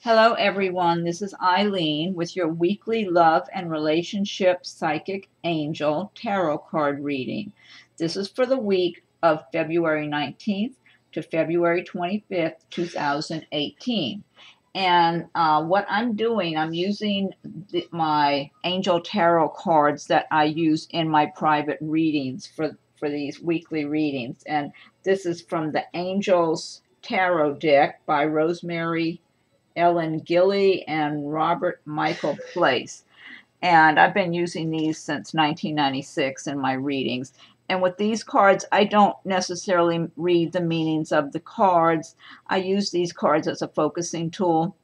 Hello, everyone. This is Eileen with your weekly love and relationship psychic angel tarot card reading. This is for the week of February 19th to February 25th, 2018. And what I'm doing, I'm using my angel tarot cards that I use in my private readings for these weekly readings. And this is from the Angels Tarot deck by Rosemary Guiley and Robert Michael Place. And I've been using these since 1996 in my readings. And with these cards, I don't necessarily read the meanings of the cards. I use these cards as a focusing tool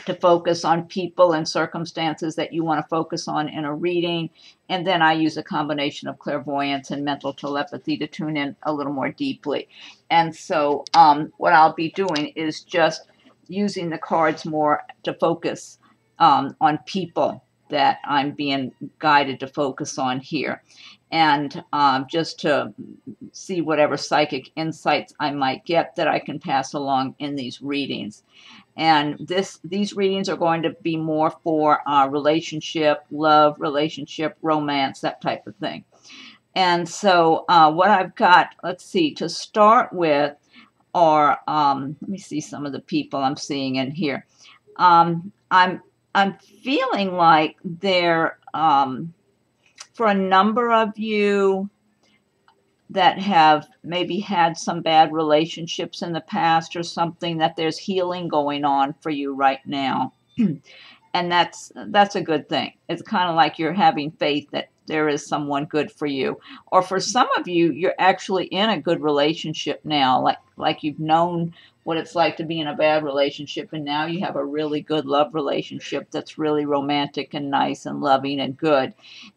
to focus on people and circumstances that you want to focus on in a reading. And then I use a combination of clairvoyance and mental telepathy to tune in a little more deeply. And so what I'll be doing is just using the cards more to focus on people that I'm being guided to focus on here, and just to see whatever psychic insights I might get that I can pass along in these readings. And these readings are going to be more for relationship, love, relationship, romance, that type of thing. And so what I've got, let's see, to start with, or let me see some of the people I'm seeing in here. I'm feeling like there, for a number of you that have maybe had some bad relationships in the past or something, that there's healing going on for you right now. And that's a good thing. It's kind of like you're having faith that there is someone good for you. Or for some of you, you're actually in a good relationship now, like you've known what it's like to be in a bad relationship, and now you have a really good love relationship that's really romantic and nice and loving and good.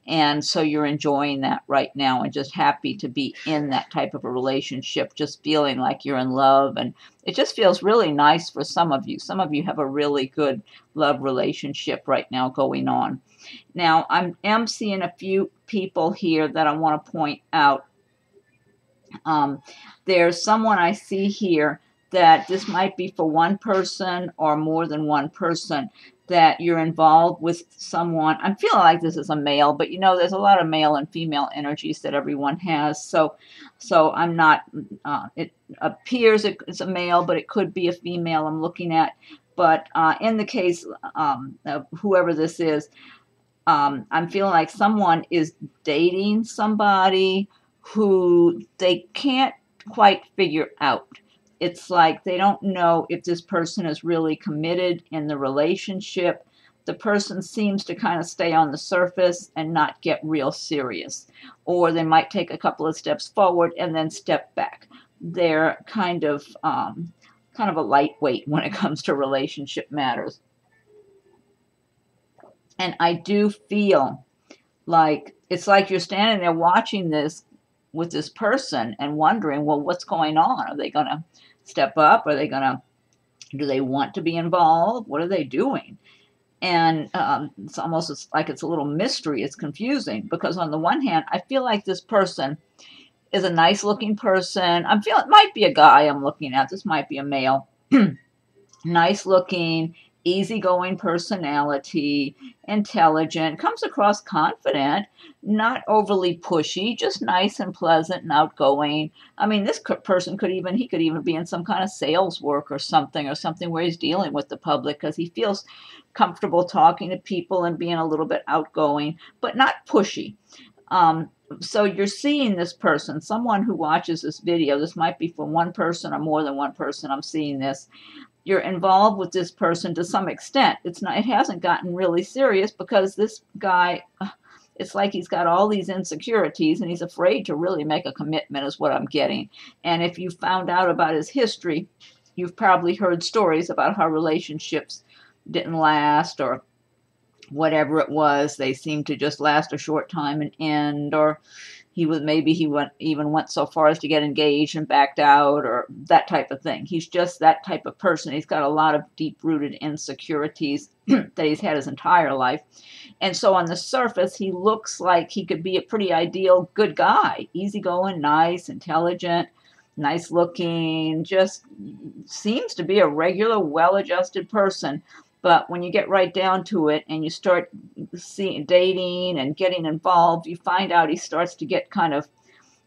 And so you're enjoying that right now and just happy to be in that type of a relationship, just feeling like you're in love. And it just feels really nice for some of you. Some of you have a really good love relationship right now going on. Now, I am seeing a few people here that I want to point out. There's someone I see here that this might be for one person or more than one person, that you're involved with someone. I'm feeling like this is a male, but you know, there's a lot of male and female energies that everyone has. So I'm not, it appears it's a male, but it could be a female I'm looking at. But in the case of whoever this is, I'm feeling like someone is dating somebody who they can't quite figure out. It's like they don't know if this person is really committed in the relationship. The person seems to kind of stay on the surface and not get real serious. Or they might take a couple of steps forward and then step back. They're kind of a lightweight when it comes to relationship matters. And I do feel like it's like you're standing there watching this with this person and wondering, well, what's going on? Are they going to step up? Are they going to, do they want to be involved? What are they doing? And it's almost like it's a little mystery. It's confusing because on the one hand, I feel like this person is a nice looking person. I'm feeling, it might be a guy I'm looking at. This might be a male. Nice looking, easygoing personality, intelligent, comes across confident, not overly pushy, just nice and pleasant and outgoing. I mean, this person could even be in some kind of sales work or something where he's dealing with the public because he feels comfortable talking to people and being a little bit outgoing, but not pushy. So you're seeing this person, someone who watches this video, this might be for one person or more than one person, I'm seeing this. You're involved with this person to some extent. It hasn't gotten really serious because this guy, it's like he's got all these insecurities and he's afraid to really make a commitment is what I'm getting. And if you found out about his history, you've probably heard stories about how relationships didn't last, or whatever it was, they seemed to just last a short time and end, or he went so far as to get engaged and backed out, or that type of thing. He's just that type of person. He's got a lot of deep-rooted insecurities that he's had his entire life. And so on the surface, he looks like he could be a pretty ideal good guy, easygoing, nice, intelligent, nice looking, just seems to be a regular, well-adjusted person. But when you get right down to it and you start dating and getting involved, you find out he starts to get kind of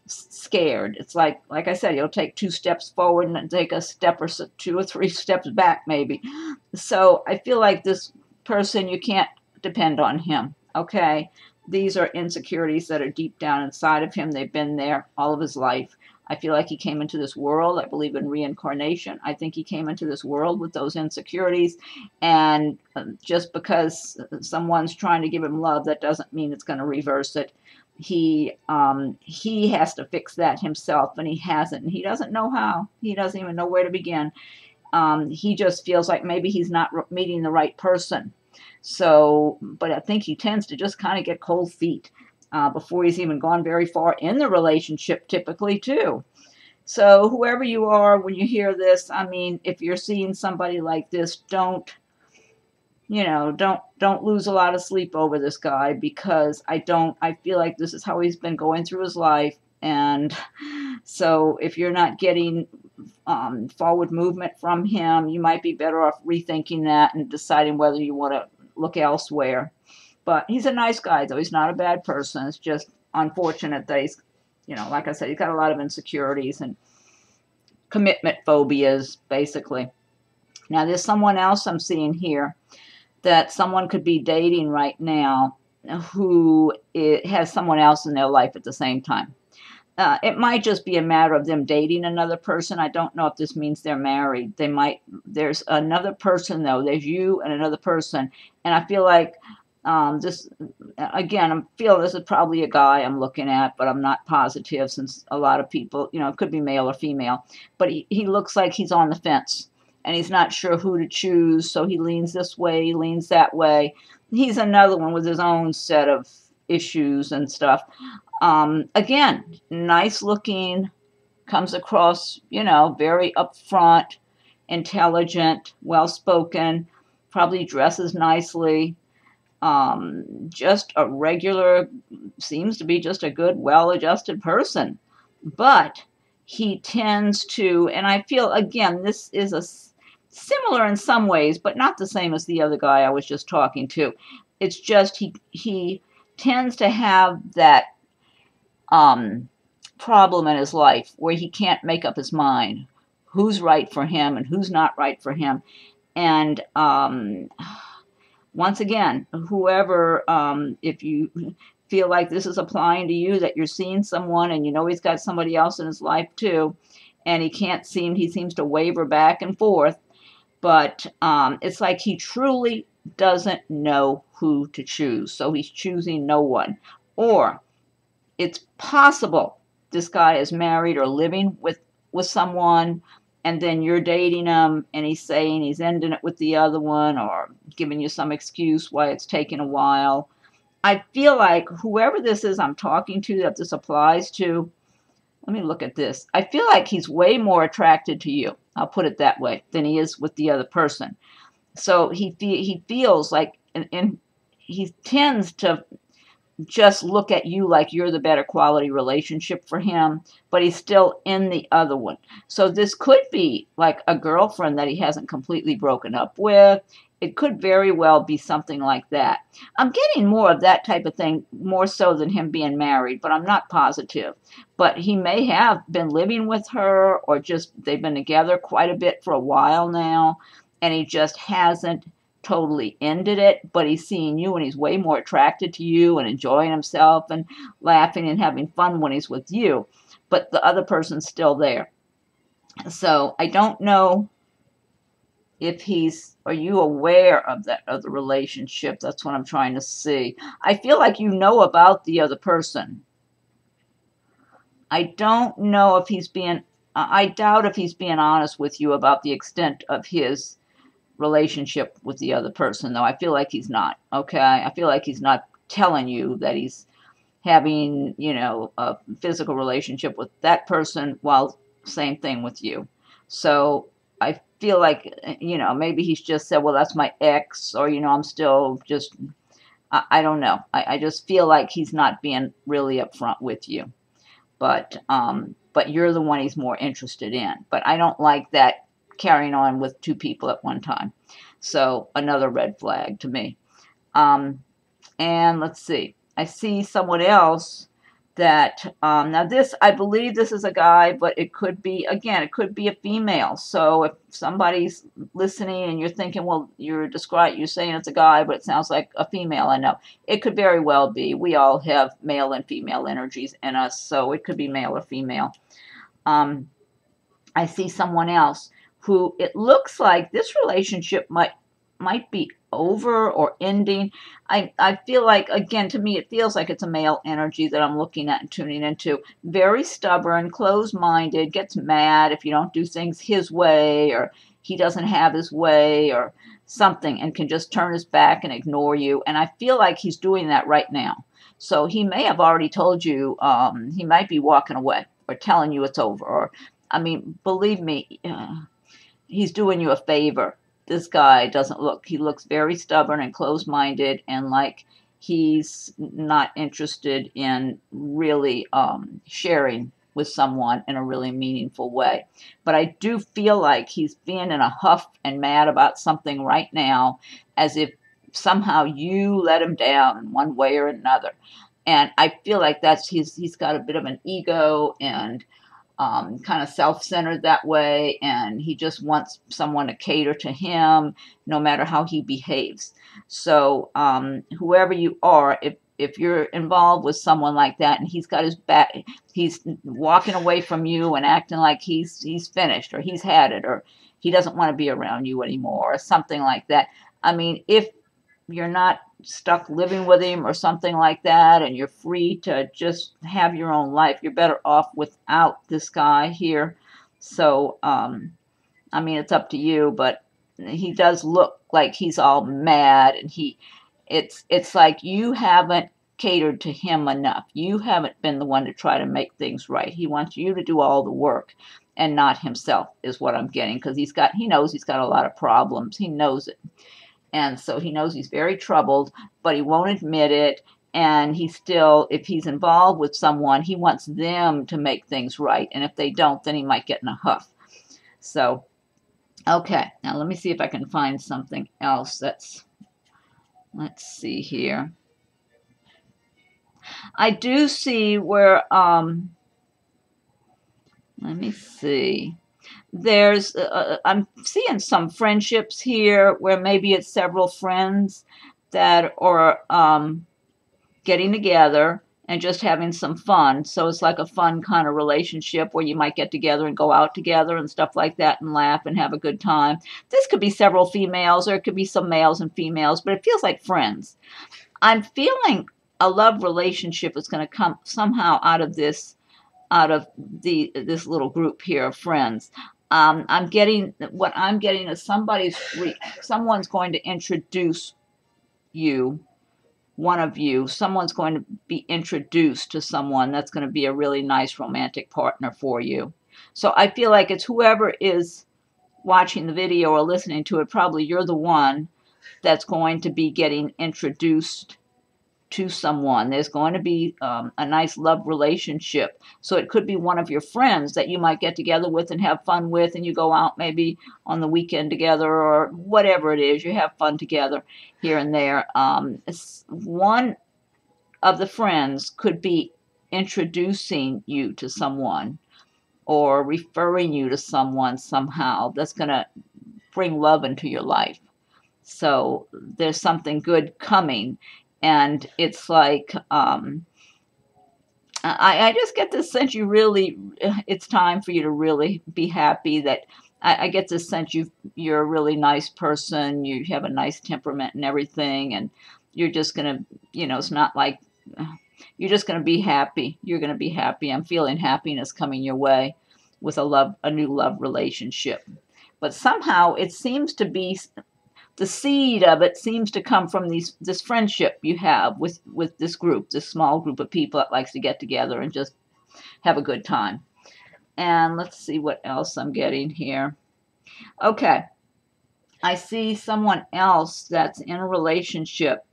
scared. It's like I said, he'll take 2 steps forward and take a step or 2 or 3 steps back maybe. So I feel like this person, you can't depend on him. Okay, these are insecurities that are deep down inside of him. They've been there all of his life. I feel like he came into this world. I believe in reincarnation. I think he came into this world with those insecurities. And just because someone's trying to give him love, that doesn't mean it's going to reverse it. He has to fix that himself, and he hasn't. And he doesn't know how. He doesn't even know where to begin. He just feels like maybe he's not meeting the right person. So, but I think he tends to just kind of get cold feet before he's even gone very far in the relationship, typically, too. So, whoever you are, when you hear this, I mean, if you're seeing somebody like this, don't lose a lot of sleep over this guy, because I feel like this is how he's been going through his life. And so if you're not getting forward movement from him, you might be better off rethinking that and deciding whether you want to look elsewhere. But he's a nice guy, though. He's not a bad person. It's just unfortunate that he's, like I said, he's got a lot of insecurities and commitment phobias, basically. Now, there's someone else I'm seeing here that someone could be dating right now who has someone else in their life at the same time. It might just be a matter of them dating another person. I don't know if this means they're married. There's another person, though. There's you and another person. And I feel like this, again, I feel this is probably a guy I'm looking at, but I'm not positive, since a lot of people, it could be male or female. But he looks like he's on the fence, and he's not sure who to choose. So he leans this way, leans that way. He's another one with his own set of issues and stuff. Again, nice looking, comes across, very upfront, intelligent, well spoken, probably dresses nicely. Just a regular, seems to be just a good, well adjusted person. But he tends to, and I feel, again, this is similar in some ways, but not the same as the other guy I was just talking to. It's just he tends to have that problem in his life where he can't make up his mind who's right for him and who's not right for him. And once again, whoever, if you feel like this is applying to you, that you're seeing someone and he's got somebody else in his life too, and he seems to waver back and forth, but it's like he truly doesn't know who to choose, so he's choosing no one. Or it's possible this guy is married or living with someone, and then you're dating him and he's saying he's ending it with the other one, or giving you some excuse why it's taking a while. I feel like whoever this is I'm talking to that this applies to, let me look at this. I feel like he's way more attracted to you, I'll put it that way, than he is with the other person. So he feels like, and he tends to just look at you like you're the better quality relationship for him, but he's still in the other one. So this could be like a girlfriend that he hasn't completely broken up with. It could very well be something like that. I'm getting more of that type of thing, more so than him being married, but I'm not positive. But he may have been living with her, or just they've been together quite a bit for a while now, and he just hasn't totally ended it, but he's seeing you and he's way more attracted to you and enjoying himself and laughing and having fun when he's with you, but the other person's still there. So I don't know if are you aware of that other relationship? That's what I'm trying to see. I feel like you know about the other person. I don't know if I doubt if he's being honest with you about the extent of his relationship with the other person, though. I feel like he's not. Okay, I feel like he's not telling you that he's having a physical relationship with that person while same thing with you. So I feel like maybe he's just said, well, that's my ex, or I'm still just, I don't know. I just feel like he's not being really upfront with you. But but you're the one he's more interested in. But I don't like that carrying on with two people at one time. So another red flag to me. And let's see. I see someone else that, now this, I believe this is a guy, but it could be, again, it could be a female. So if somebody's listening and you're thinking, well, you're saying it's a guy, but it sounds like a female, I know. It could very well be. We all have male and female energies in us, so it could be male or female. I see someone else who it looks like this relationship might be over or ending. I feel like, again, to me, it feels like it's a male energy that I'm looking at and tuning into. Very stubborn, closed-minded, gets mad if you don't do things his way, or he doesn't have his way, or something, and can just turn his back and ignore you. And I feel like he's doing that right now. So he may have already told you, he might be walking away or telling you it's over. Or, I mean, believe me, he's doing you a favor. This guy he looks very stubborn and closed-minded, and like he's not interested in really sharing with someone in a really meaningful way. But I do feel like he's being in a huff and mad about something right now, as if somehow you let him down in one way or another. And I feel like he's got a bit of an ego and kind of self-centered that way, and he just wants someone to cater to him no matter how he behaves. So whoever you are, if you're involved with someone like that and he's got his back, he's walking away from you and acting like he's finished, or he's had it, or he doesn't want to be around you anymore, or something like that. I mean, if you're not stuck living with him or something like that, and you're free to just have your own life, you're better off without this guy here. So I mean, it's up to you, but he does look like he's all mad, and it's like you haven't catered to him enough. You haven't been the one to try to make things right. He wants you to do all the work and not himself, is what I'm getting, because he knows he's got a lot of problems. He knows it. And so he knows he's very troubled, but he won't admit it. And he still, if he's involved with someone, he wants them to make things right. And if they don't, then he might get in a huff. So, okay. Now let me see if I can find something else let's see here. I do see where, let me see. There's, I'm seeing some friendships here where maybe it's several friends that are getting together and just having some fun. So it's like a fun kind of relationship where you might get together and go out together and stuff like that and laugh and have a good time. This could be several females, or it could be some males and females, but it feels like friends. I'm feeling a love relationship is going to come somehow out of this little group here of friends. I'm getting is someone's going to introduce you, one of you, someone's going to be introduced to someone that's going to be a really nice romantic partner for you. So I feel like it's whoever is watching the video or listening to it, probably you're the one that's going to be getting introduced to someone. There's going to be a nice love relationship. So it could be one of your friends that you might get together with and have fun with, and you go out maybe on the weekend together, or whatever it is, you have fun together here and there. One of the friends could be introducing you to someone or referring you to someone somehow that's going to bring love into your life. So there's something good coming. And it's like, I just get this sense it's time for you to really be happy. That I get this sense you're a really nice person. You have a nice temperament and everything. And you're just going to, it's not like, you're just going to be happy. You're going to be happy. I'm feeling happiness coming your way with a new love relationship. But somehow it seems to be, the seed of it seems to come from this friendship you have with this group, this small group of people that likes to get together and just have a good time. And let's see what else I'm getting here. Okay. I see someone else that's in a relationship,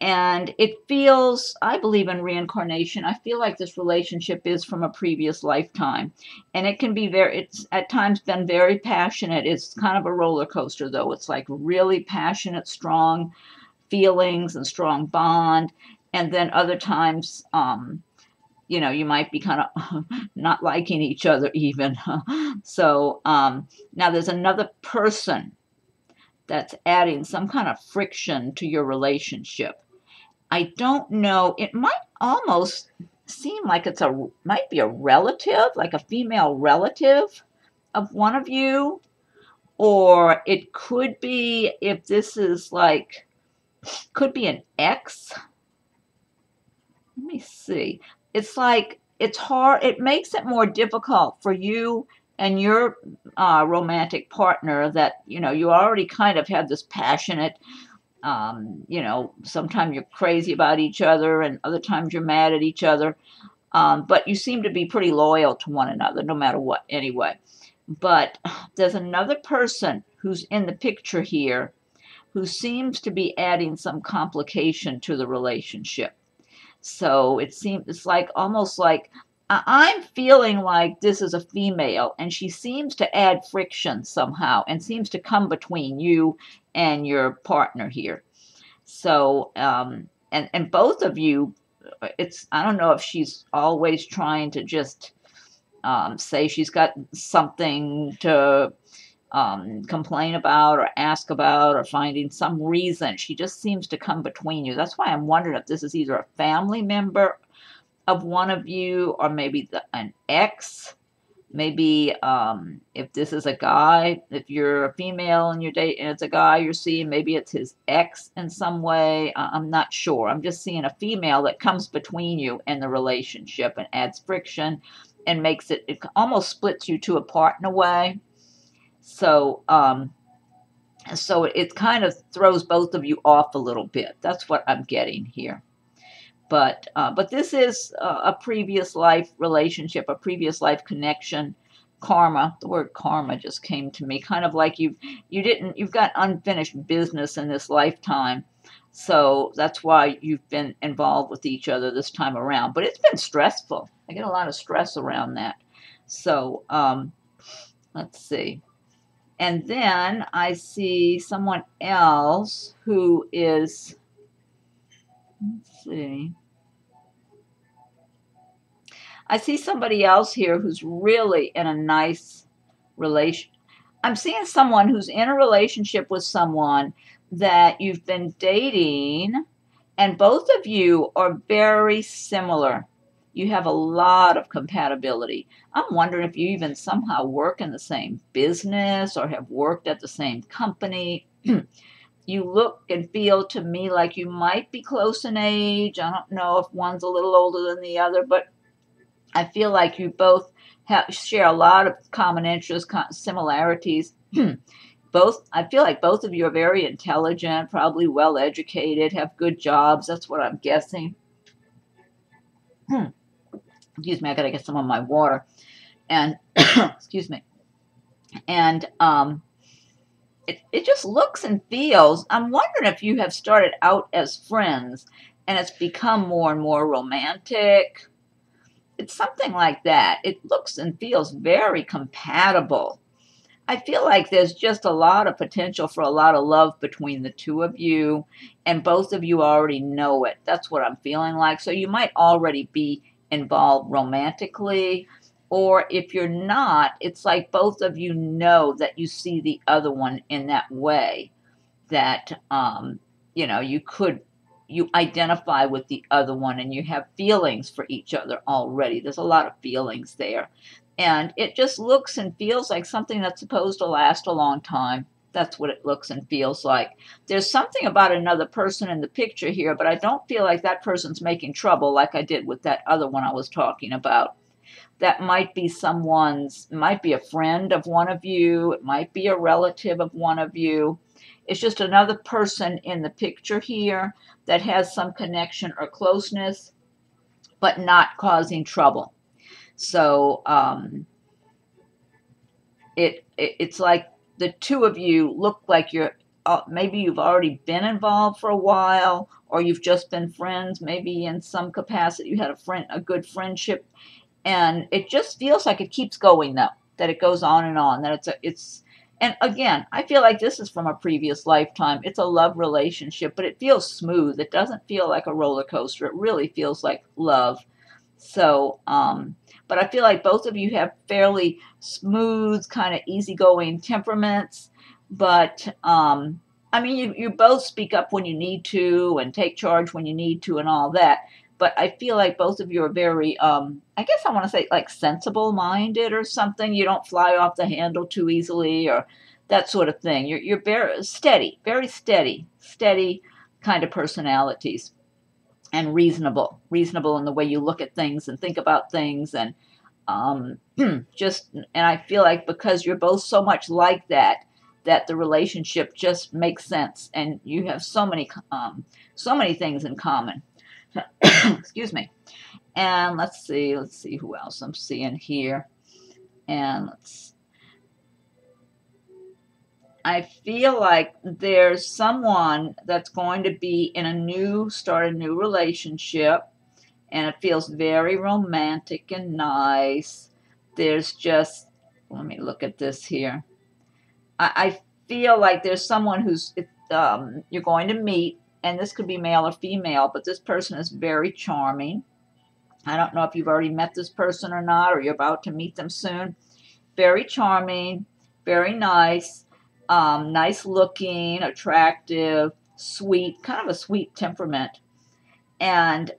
And it feels, I believe in reincarnation. I feel like this relationship is from a previous lifetime. And it can be it's at times been very passionate. It's kind of a roller coaster, though. It's like really passionate, strong feelings and strong bond. And then other times, you know, you might be kind of not liking each other even. So now there's another person that's adding some kind of friction to your relationship. I don't know. It might almost seem like might be a relative, like a female relative of one of you, or it could be, if this is like, could be an ex. Let me see. It's like it's hard. It makes it more difficult for you and your romantic partner, that you know you already kind of have this passionate. You know, sometimes you're crazy about each other, and other times you're mad at each other. But you seem to be pretty loyal to one another, no matter what, anyway. But there's another person who's in the picture here who seems to be adding some complication to the relationship. So it's like almost like I'm feeling like this is a female, and she seems to add friction somehow and seems to come between you and your partner here. So, and both of you, I don't know if she's always trying to just say she's got something to complain about or ask about, or finding some reason. She just seems to come between you. That's why I'm wondering if this is either a family member of one of you, or maybe an ex. Maybe if this is a guy, if you're a female and you're dating, and it's a guy you're seeing, maybe it's his ex in some way. I'm not sure. I'm just seeing a female that comes between you and the relationship and adds friction and makes it almost splits you two apart in a way. So, so it kind of throws both of you off a little bit. That's what I'm getting here. But this is a previous life relationship, a previous life connection, karma. The word karma just came to me, kind of like you've got unfinished business in this lifetime. So that's why you've been involved with each other this time around. But it's been stressful. I get a lot of stress around that. So let's see. And then I see someone else who is, let's see. I see somebody else here who's really in a nice relation. I'm seeing someone who's in a relationship with someone that you've been dating, and both of you are very similar. You have a lot of compatibility. I'm wondering if you even somehow work in the same business or have worked at the same company. You look and feel to me like you might be close in age. I don't know if one's a little older than the other, but I feel like you both share a lot of common interests, similarities. I feel like both of you are very intelligent, probably well educated, have good jobs. That's what I'm guessing. Excuse me, I gotta get some of my water. And excuse me. And it just looks and feels. I'm wondering if you have started out as friends and it's become more and more romantic. It's something like that. It looks and feels very compatible. I feel like there's just a lot of potential for a lot of love between the two of you, and both of you already know it. That's what I'm feeling like. So you might already be involved romantically, or if you're not, it's like both of you know that you see the other one in that way, that you know, you identify with the other one and you have feelings for each other already. There's a lot of feelings there. And it just looks and feels like something that's supposed to last a long time. That's what it looks and feels like. There's something about another person in the picture here, but I don't feel like that person's making trouble like I did with that other one I was talking about. That might be might be a friend of one of you. It might be a relative of one of you. It's just another person in the picture here that has some connection or closeness, but not causing trouble. So it's like the two of you look like you're maybe you've already been involved for a while, or you've just been friends. Maybe in some capacity you had a good friendship, and it just feels like it keeps going though. That it goes on and on. That and again, I feel like this is from a previous lifetime. It's a love relationship, but it feels smooth. It doesn't feel like a roller coaster. It really feels like love. So, but I feel like both of you have fairly smooth, kind of easygoing temperaments. But I mean, you both speak up when you need to and take charge when you need to and all that. But I feel like both of you are very, I guess I want to say like sensible minded or something. You don't fly off the handle too easily or that sort of thing. You're very steady kind of personalities, and reasonable in the way you look at things and think about things, and and I feel like because you're both so much like that, that the relationship just makes sense, and you have so many things in common. Excuse me. And let's see who else I'm seeing here. And I feel like there's someone that's going to be start a new relationship, and it feels very romantic and nice. There's just, let me look at this here. I feel like there's someone who's you're going to meet, and this could be male or female, but this person is very charming. I don't know if you've already met this person or not, or you're about to meet them soon. Very charming, very nice, nice looking, attractive, sweet, kind of a sweet temperament. And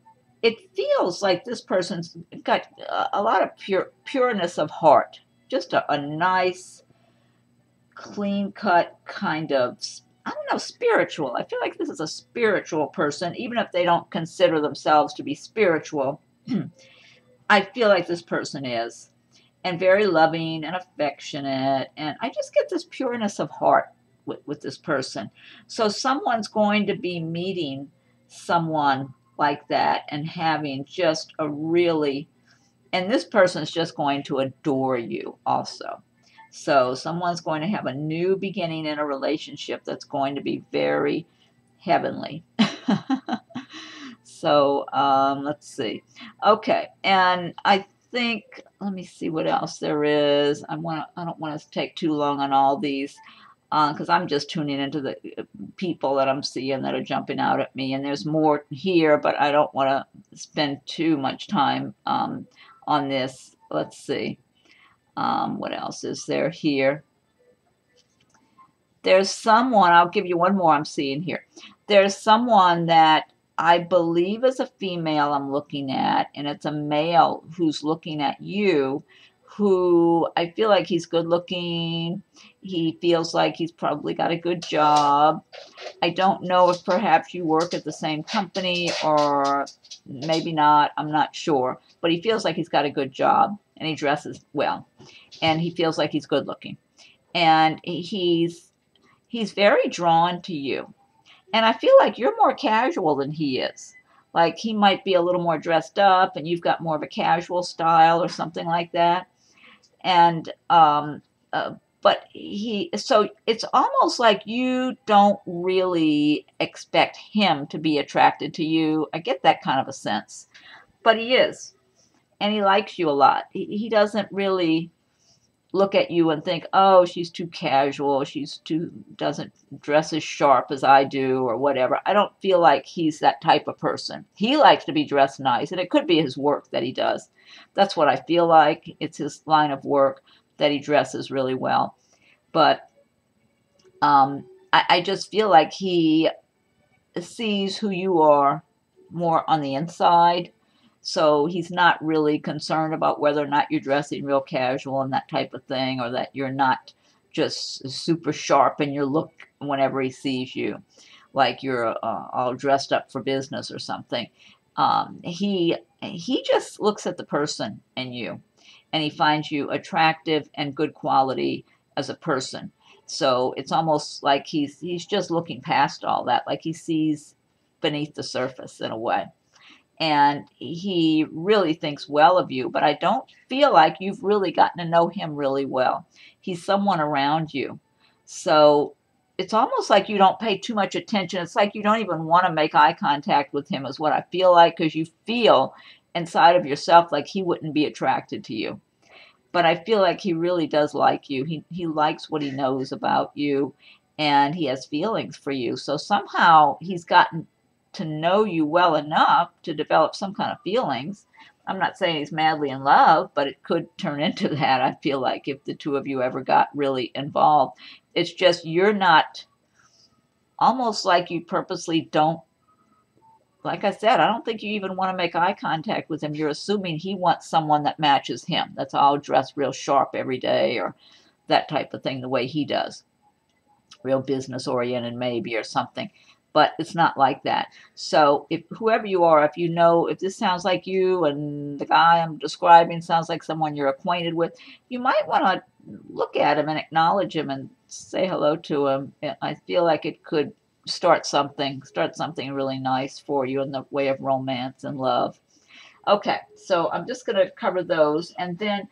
it feels like this person's got a lot of pureness of heart, just a nice, clean cut kind of, I don't know, spiritual. I feel like this is a spiritual person, even if they don't consider themselves to be spiritual. I feel like this person is, and very loving and affectionate, and I just get this pureness of heart with this person. So someone's going to be meeting someone like that and having just a really, and this person is just going to adore you also. So someone's going to have a new beginning in a relationship that's going to be very heavenly. So let's see. Okay, and I think, let me see what else there is. I don't want to take too long on all these, because I'm just tuning into the people that I'm seeing that are jumping out at me, and there's more here, but I don't want to spend too much time on this. Let's see. What else is there here? There's someone, I'll give you one more I'm seeing here. There's someone that I believe is a female I'm looking at, and it's a male who's looking at you, who I feel like he's good looking. He feels like he's probably got a good job. I don't know if perhaps you work at the same company or maybe not. I'm not sure. But he feels like he's got a good job, and he dresses well, and he feels like he's good looking. And he's very drawn to you. And I feel like you're more casual than he is. Like he might be a little more dressed up and you've got more of a casual style or something like that. And, but so it's almost like you don't really expect him to be attracted to you. I get that kind of a sense. But he is. And he likes you a lot. He doesn't really look at you and think, oh, she's too casual, doesn't dress as sharp as I do or whatever. I don't feel like he's that type of person. He likes to be dressed nice, and it could be his work that he does. That's what I feel like. It's his line of work that he dresses really well. But I just feel like he sees who you are more on the inside. So he's not really concerned about whether or not you're dressing real casual and that type of thing, or that you're not just super sharp in your look whenever he sees you, like you're all dressed up for business or something. He just looks at the person and you, and he finds you attractive and good quality as a person. So it's almost like he's just looking past all that, like he sees beneath the surface in a way. And he really thinks well of you, but I don't feel like you've really gotten to know him really well. He's someone around you. So it's almost like you don't pay too much attention. It's like you don't even want to make eye contact with him, is what I feel like, because you feel inside of yourself like he wouldn't be attracted to you. But I feel like he really does like you. He likes what he knows about you, and he has feelings for you. So somehow he's gotten to know you well enough to develop some kind of feelings. I'm not saying he's madly in love, but it could turn into that, I feel like, if the two of you ever got really involved. It's just you're not, almost like you purposely don't, like I said, I don't think you even want to make eye contact with him. You're assuming he wants someone that matches him. That's all dressed real sharp every day, or that type of thing, the way he does. Real business oriented maybe, or something. But it's not like that. So if whoever you are, if you know, if this sounds like you and the guy I'm describing sounds like someone you're acquainted with, you might want to look at him and acknowledge him and say hello to him. I feel like it could start something really nice for you in the way of romance and love. Okay, so I'm just going to cover those, and then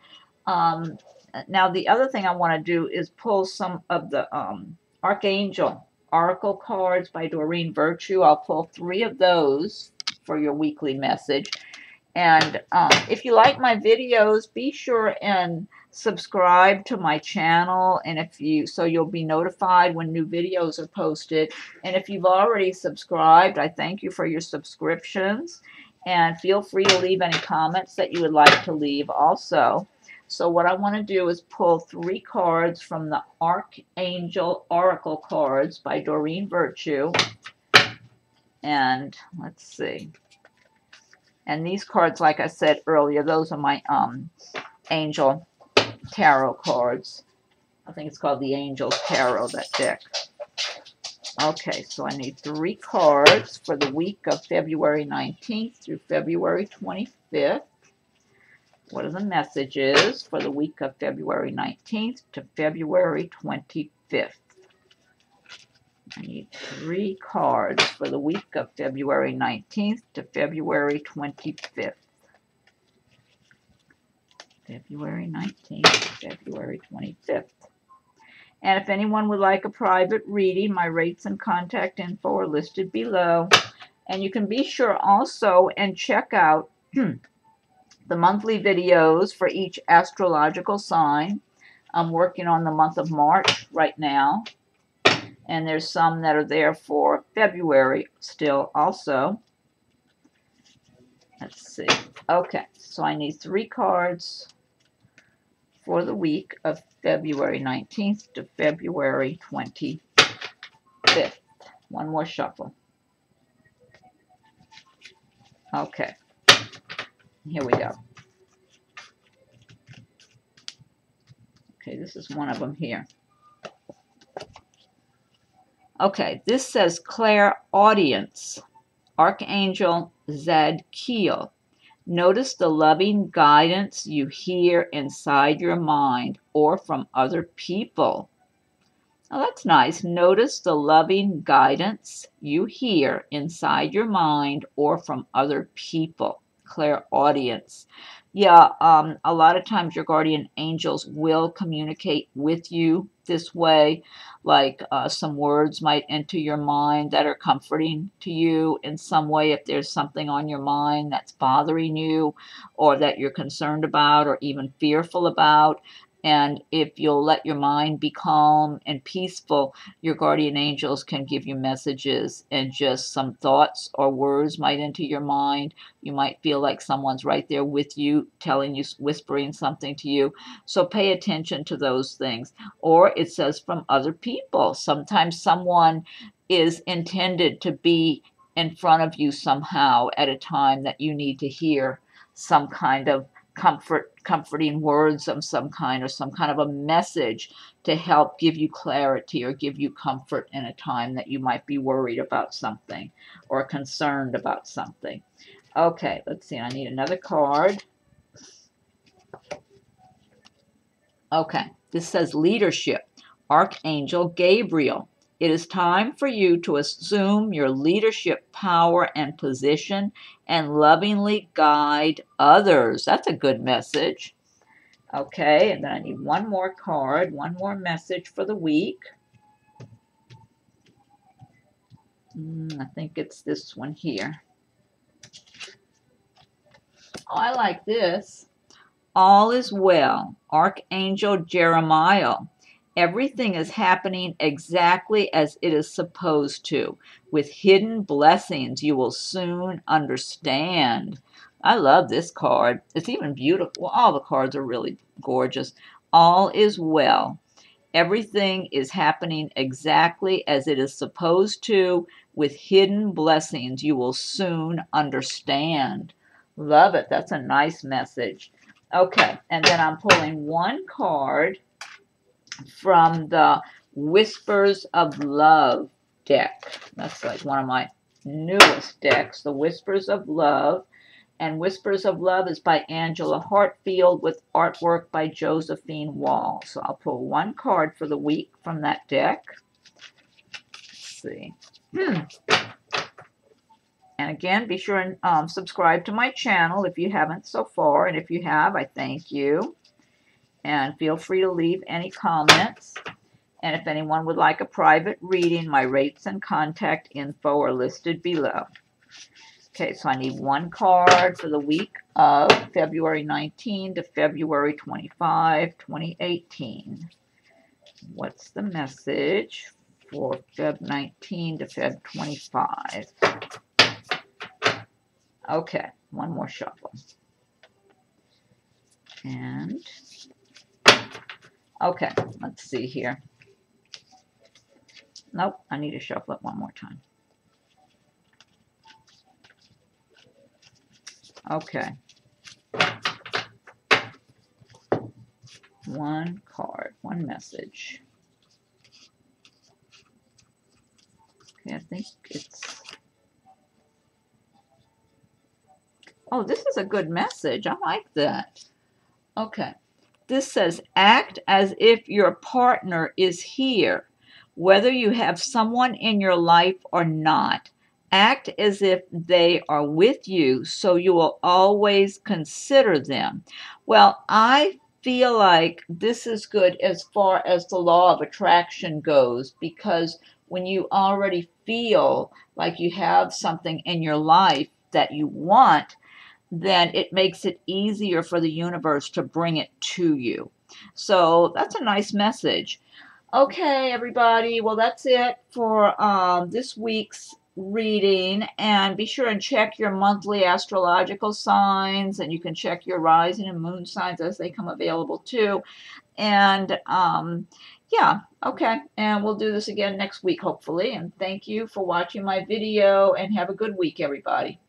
now the other thing I want to do is pull some of the Archangel Oracle cards by Doreen Virtue. I'll pull 3 of those for your weekly message. And if you like my videos, be sure and subscribe to my channel, and so you'll be notified when new videos are posted. And if you've already subscribed, I thank you for your subscriptions, and feel free to leave any comments that you would like to leave also. So what I want to do is pull 3 cards from the Archangel Oracle cards by Doreen Virtue. And let's see. And these cards, like I said earlier, those are my Angel Tarot cards. I think it's called the Angels Tarot, that deck. Okay, so I need 3 cards for the week of February 19th through February 25th. What are the messages for the week of February 19th to February 25th? I need 3 cards for the week of February 19th to February 25th. February 19th to February 25th. And if anyone would like a private reading, my rates and contact info are listed below. And you can be sure also and check out the monthly videos for each astrological sign. I'm working on the month of March right now. And there's some that are there for February still also. Let's see. Okay, so I need 3 cards for the week of February 19th to February 25th. One more shuffle. Okay, here we go. Okay, this is one of them here. Okay, this says Clairaudience, Archangel Zadkiel. Notice the loving guidance you hear inside your mind or from other people. Oh, that's nice. Notice the loving guidance you hear inside your mind or from other people. Clairaudience. Yeah, a lot of times your guardian angels will communicate with you this way, like some words might enter your mind that are comforting to you in some way if there's something on your mind that's bothering you or that you're concerned about or even fearful about. And if you'll let your mind be calm and peaceful, your guardian angels can give you messages, and just some thoughts or words might enter your mind. You might feel like someone's right there with you, telling you, whispering something to you. So pay attention to those things. Or it says from other people. Sometimes someone is intended to be in front of you somehow at a time that you need to hear some kind of comforting words of some kind, or some kind of a message to help give you clarity or give you comfort in a time that you might be worried about something or concerned about something. Okay, let's see. I need another card. Okay, this says Leadership, Archangel Gabriel. It is time for you to assume your leadership power and position and lovingly guide others. That's a good message. Okay, and then I need one more card, one more message for the week. I think it's this one here. Oh, I like this. All is well. Archangel Jeremiah. Everything is happening exactly as it is supposed to. With hidden blessings, you will soon understand. I love this card. It's even beautiful. Well, all the cards are really gorgeous. All is well. Everything is happening exactly as it is supposed to. With hidden blessings, you will soon understand. Love it. That's a nice message. Okay, and then I'm pulling one card from the Whispers of Love deck. That's like one of my newest decks, the Whispers of Love. And Whispers of Love is by Angela Hartfield with artwork by Josephine Wall. So I'll pull one card for the week from that deck. Let's see. And again, be sure and subscribe to my channel if you haven't so far. And if you have, I thank you. And feel free to leave any comments. And if anyone would like a private reading, my rates and contact info are listed below. Okay, so I need one card for the week of February 19 to February 25, 2018. What's the message for Feb 19 to Feb 25? Okay, one more shuffle. And, okay, let's see here. Nope, I need to shuffle it one more time. Okay. One card, one message. Okay, I think it's... Oh, this is a good message. I like that. Okay. This says, act as if your partner is here, whether you have someone in your life or not. Act as if they are with you, so you will always consider them. Well, I feel like this is good as far as the law of attraction goes, because when you already feel like you have something in your life that you want, then it makes it easier for the universe to bring it to you. So that's a nice message. Okay, everybody. Well, that's it for this week's reading. And be sure and check your monthly astrological signs. And you can check your rising and moon signs as they come available too. And yeah, okay. And we'll do this again next week, hopefully. And thank you for watching my video. And have a good week, everybody.